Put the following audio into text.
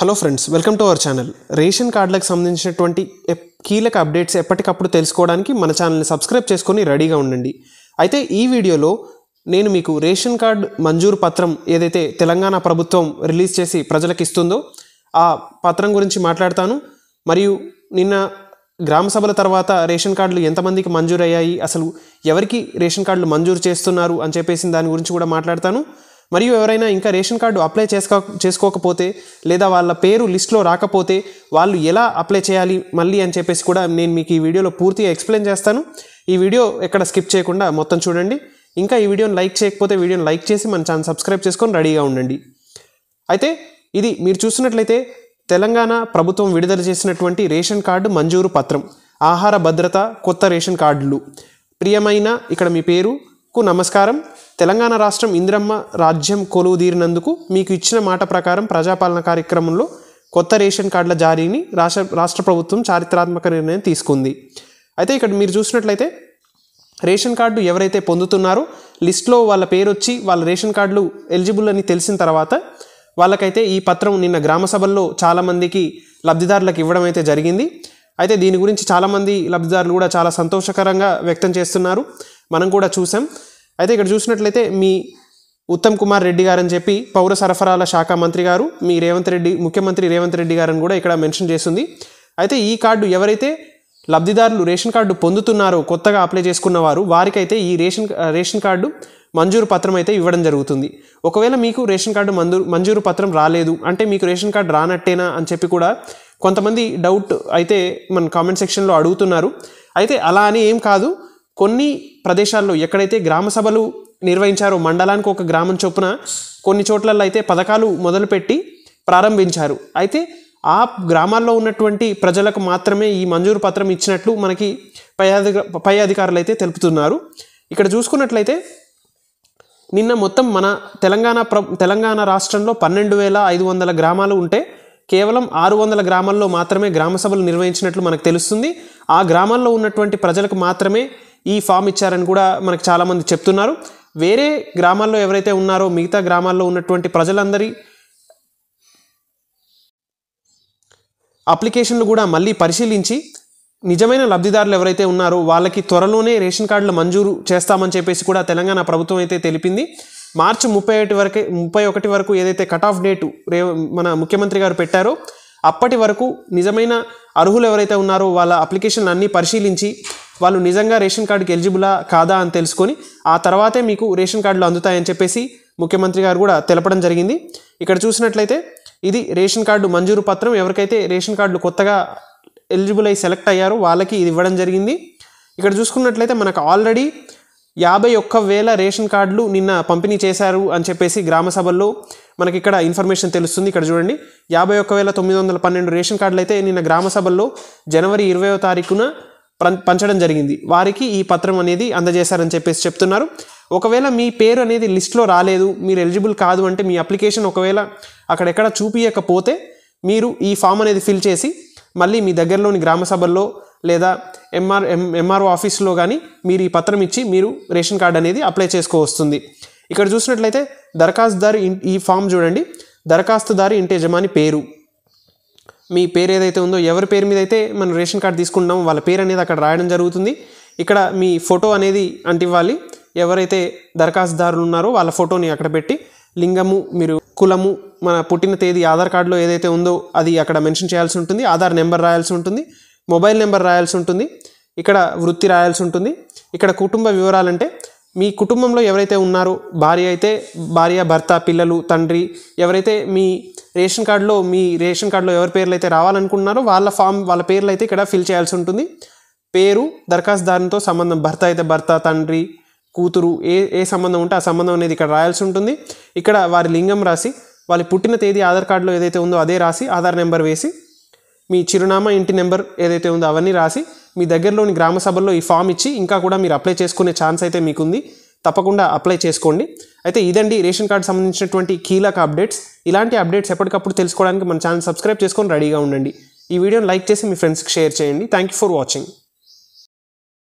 Hello friends, welcome to our channel. Ration కార్డులకు సంబంధించినటువంటి కీలక అప్డేట్స్ ఎప్పటికప్పుడు తెలుసుకోవడానికి మన ఛానల్ని సబ్స్క్రైబ్ చేసుకొని రెడీగా ఉండండి. అయితే ఈ వీడియోలో నేను మీకు రేషన్ కార్డు మంజూరు పత్రం ఏదైతే తెలంగాణ ప్రభుత్వం రిలీజ్ చేసి ప్రజలకు ఇస్తుందో ఆ పత్రం గురించి మాట్లాడతాను. మరియు నిన్న గ్రామ సభల తర్వాత రేషన్ కార్డులు ఎంతమందికి మంజూరు అయ్యాయి, అసలు ఎవరికి రేషన్ కార్డులు మంజూరు చేస్తున్నారు అని చెప్పేసి దాని గురించి కూడా మాట్లాడతాను. మరియు ఎవరైనా ఇంకా రేషన్ కార్డు అప్లై చేసుకోకపోతే లేదా వాళ్ళ పేరు లిస్ట్లో రాకపోతే వాళ్ళు ఎలా అప్లై చేయాలి మళ్ళీ అని చెప్పేసి కూడా నేను మీకు ఈ వీడియోలో పూర్తిగా ఎక్స్ప్లెయిన్ చేస్తాను. ఈ వీడియో ఎక్కడ స్కిప్ చేయకుండా మొత్తం చూడండి. ఇంకా ఈ వీడియోని లైక్ చేయకపోతే వీడియోని లైక్ చేసి మన ఛానల్ సబ్స్క్రైబ్ చేసుకొని రెడీగా ఉండండి. అయితే ఇది మీరు చూస్తున్నట్లయితే తెలంగాణ ప్రభుత్వం విడుదల చేసినటువంటి రేషన్ కార్డు మంజూరు పత్రం, ఆహార భద్రత కొత్త రేషన్ కార్డులు. ప్రియమైన ఇక్కడ మీ పేరుకు నమస్కారం. తెలంగాణ రాష్ట్రం ఇందిరమ్మ రాజ్యం కొలువుదీరినందుకు మీకు ఇచ్చిన మాట ప్రకారం ప్రజాపాలన కార్యక్రమంలో కొత్త రేషన్ కార్డుల జారీని రాష్ట్ర ప్రభుత్వం చారిత్రాత్మక నిర్ణయం తీసుకుంది. అయితే ఇక్కడ మీరు చూసినట్లయితే రేషన్ కార్డు ఎవరైతే పొందుతున్నారో లిస్ట్లో వాళ్ళ పేరు వచ్చి వాళ్ళ రేషన్ కార్డులు ఎలిజిబుల్ అని తెలిసిన తర్వాత వాళ్ళకైతే ఈ పత్రం నిన్న గ్రామ సభల్లో చాలామందికి లబ్ధిదారులకు ఇవ్వడం అయితే జరిగింది. అయితే దీని గురించి చాలామంది లబ్ధిదారులు కూడా చాలా సంతోషకరంగా వ్యక్తం చేస్తున్నారు, మనం కూడా చూసాం. అయితే ఇక్కడ చూసినట్లయితే మీ ఉత్తమ్ కుమార్ రెడ్డి గారు అని చెప్పి పౌర సరఫరాల శాఖ మంత్రి గారు, మీ ముఖ్యమంత్రి రేవంత్ రెడ్డి గారు అని కూడా ఇక్కడ మెన్షన్ చేస్తుంది. అయితే ఈ కార్డు ఎవరైతే లబ్ధిదారులు రేషన్ కార్డు పొందుతున్నారో కొత్తగా అప్లై చేసుకున్న వారు వారికైతే ఈ రేషన్ కార్డు మంజూరు పత్రం అయితే ఇవ్వడం జరుగుతుంది. ఒకవేళ మీకు రేషన్ కార్డు మంజూరు పత్రం రాలేదు అంటే మీకు రేషన్ కార్డు రానట్టేనా అని చెప్పి కూడా కొంతమంది డౌట్ అయితే మన కామెంట్ సెక్షన్లో అడుగుతున్నారు. అయితే అలా అని ఏం కాదు, కొన్ని ప్రదేశాల్లో ఎక్కడైతే గ్రామ సభలు నిర్వహించారో మండలానికి ఒక గ్రామం చొప్పున కొన్ని చోట్లలో అయితే పథకాలు మొదలుపెట్టి ప్రారంభించారు. అయితే ఆ గ్రామాల్లో ఉన్నటువంటి ప్రజలకు మాత్రమే ఈ మంజూరు పత్రం ఇచ్చినట్లు మనకి పై అధికారులు అయితే తెలుపుతున్నారు. ఇక్కడ చూసుకున్నట్లయితే నిన్న మొత్తం మన తెలంగాణ రాష్ట్రంలో 12,500 గ్రామాలు ఉంటే కేవలం 600 గ్రామాల్లో మాత్రమే గ్రామ సభలు నిర్వహించినట్లు మనకు తెలుస్తుంది. ఆ గ్రామాల్లో ఉన్నటువంటి ప్రజలకు మాత్రమే ఈ ఫామ్ ఇచ్చారని కూడా మనకు చాలామంది చెప్తున్నారు. వేరే గ్రామాల్లో ఎవరైతే ఉన్నారో మిగతా గ్రామాల్లో ఉన్నటువంటి ప్రజలందరి అప్లికేషన్లు కూడా మళ్ళీ పరిశీలించి నిజమైన లబ్ధిదారులు ఎవరైతే ఉన్నారో వాళ్ళకి త్వరలోనే రేషన్ కార్డులు మంజూరు చేస్తామని చెప్పేసి కూడా తెలంగాణ ప్రభుత్వం అయితే తెలిపింది. మార్చి 31 వరకు ఏదైతే కట్ ఆఫ్ డేటు మన ముఖ్యమంత్రి గారు పెట్టారో అప్పటి వరకు నిజమైన అర్హులు ఎవరైతే ఉన్నారో వాళ్ళ అప్లికేషన్లు అన్నీ పరిశీలించి వాళ్ళు నిజంగా రేషన్ కార్డుకి ఎలిజిబులా కాదా అని తెలుసుకొని ఆ తర్వాతే మీకు రేషన్ కార్డులు అందుతాయని చెప్పేసి ముఖ్యమంత్రి గారు కూడా తెలపడం జరిగింది. ఇక్కడ చూసినట్లయితే ఇది రేషన్ కార్డు మంజూరు పత్రం. ఎవరికైతే రేషన్ కార్డులు కొత్తగా ఎలిజిబుల్ అయ్యి సెలెక్ట్ అయ్యారో వాళ్ళకి ఇది ఇవ్వడం జరిగింది. ఇక్కడ చూసుకున్నట్లయితే మనకు ఆల్రెడీ 51,000 రేషన్ కార్డులు నిన్న పంపిణీ చేశారు అని చెప్పేసి గ్రామ సభల్లో మనకి ఇక్కడ ఇన్ఫర్మేషన్ తెలుస్తుంది. ఇక్కడ చూడండి, 51,912 రేషన్ కార్డులు అయితే నిన్న గ్రామ సభల్లో జనవరి 20వ తారీఖున పంచడం జరిగింది. వారికి ఈ పత్రం అనేది అందజేశారని చెప్పేసి చెప్తున్నారు. ఒకవేళ మీ పేరు అనేది లిస్ట్లో రాలేదు, మీరు ఎలిజిబుల్ కాదు అంటే మీ అప్లికేషన్ ఒకవేళ అక్కడెక్కడ చూపించకపోతే మీరు ఈ ఫామ్ అనేది ఫిల్ చేసి మళ్ళీ మీ దగ్గరలోని గ్రామ సభల్లో లేదా ఎంఆర్ఓ ఆఫీస్లో కానీ మీరు ఈ పత్రం ఇచ్చి మీరు రేషన్ కార్డు అనేది అప్లై చేసుకోవస్తుంది. ఇక్కడ చూసినట్లయితే దరఖాస్తుదారు ఈ ఫామ్ చూడండి, దరఖాస్తుదారు ఇంటి యజమాని పేరు, మీ పేరు ఏదైతే ఉందో ఎవరి పేరు మీద అయితే మనం రేషన్ కార్డు తీసుకుంటామో వాళ్ళ పేరు అనేది అక్కడ రాయడం జరుగుతుంది. ఇక్కడ మీ ఫోటో అనేది అంటివ్వాలి. ఎవరైతే దరఖాస్తుదారులు ఉన్నారో వాళ్ళ ఫోటోని అక్కడ పెట్టి లింగము, మీరు కులము, మన పుట్టిన తేదీ ఆధార్ కార్డులో ఏదైతే ఉందో అది అక్కడ మెన్షన్ చేయాల్సి ఉంటుంది. ఆధార్ నెంబర్ రాయాల్సి ఉంటుంది, మొబైల్ నెంబర్ రాయాల్సి ఉంటుంది, ఇక్కడ వృత్తి రాయాల్సి ఉంటుంది. ఇక్కడ కుటుంబ వివరాలంటే మీ కుటుంబంలో ఎవరైతే ఉన్నారో భార్య, భర్త, పిల్లలు, తండ్రి, ఎవరైతే మీ రేషన్ కార్డులో ఎవరి పేర్లు అయితే రావాలనుకుంటున్నారో వాళ్ళ పేర్లు అయితే ఇక్కడ ఫిల్ చేయాల్సి ఉంటుంది. పేరు, దరఖాస్తుదారునితో సంబంధం, భర్త అయితే భర్త, తండ్రి, కూతురు, ఏ సంబంధం ఉంటే ఆ సంబంధం అనేది ఇక్కడ రాయాల్సి ఉంటుంది. ఇక్కడ వారి లింగం రాసి వాళ్ళ పుట్టిన తేదీ ఆధార్ కార్డులో ఏదైతే ఉందో అదే రాసి ఆధార్ నెంబర్ వేసి మీ చిరునామా, ఇంటి నెంబర్ ఏదైతే ఉందో అవన్నీ రాసి మీ దగ్గరలోని గ్రామ సభల్లో ఈ ఫామ్ ఇచ్చి ఇంకా కూడా మీరు అప్లై చేసుకునే ఛాన్స్ అయితే మీకుంది. తప్పకుండా అప్లై చేసుకోండి. అయితే ఇదండి రేషన్ కార్డు సంబంధించినటువంటి కీలక అప్డేట్స్. ఇలాంటి అప్డేట్స్ ఎప్పటికప్పుడు తెలుసుకోవడానికి మన ఛానల్ సబ్స్క్రైబ్ చేసుకొని రెడీగా ఉండండి. ఈ వీడియోని లైక్ చేసి మీ ఫ్రెండ్స్కి షేర్ చేయండి. Thank you for watching.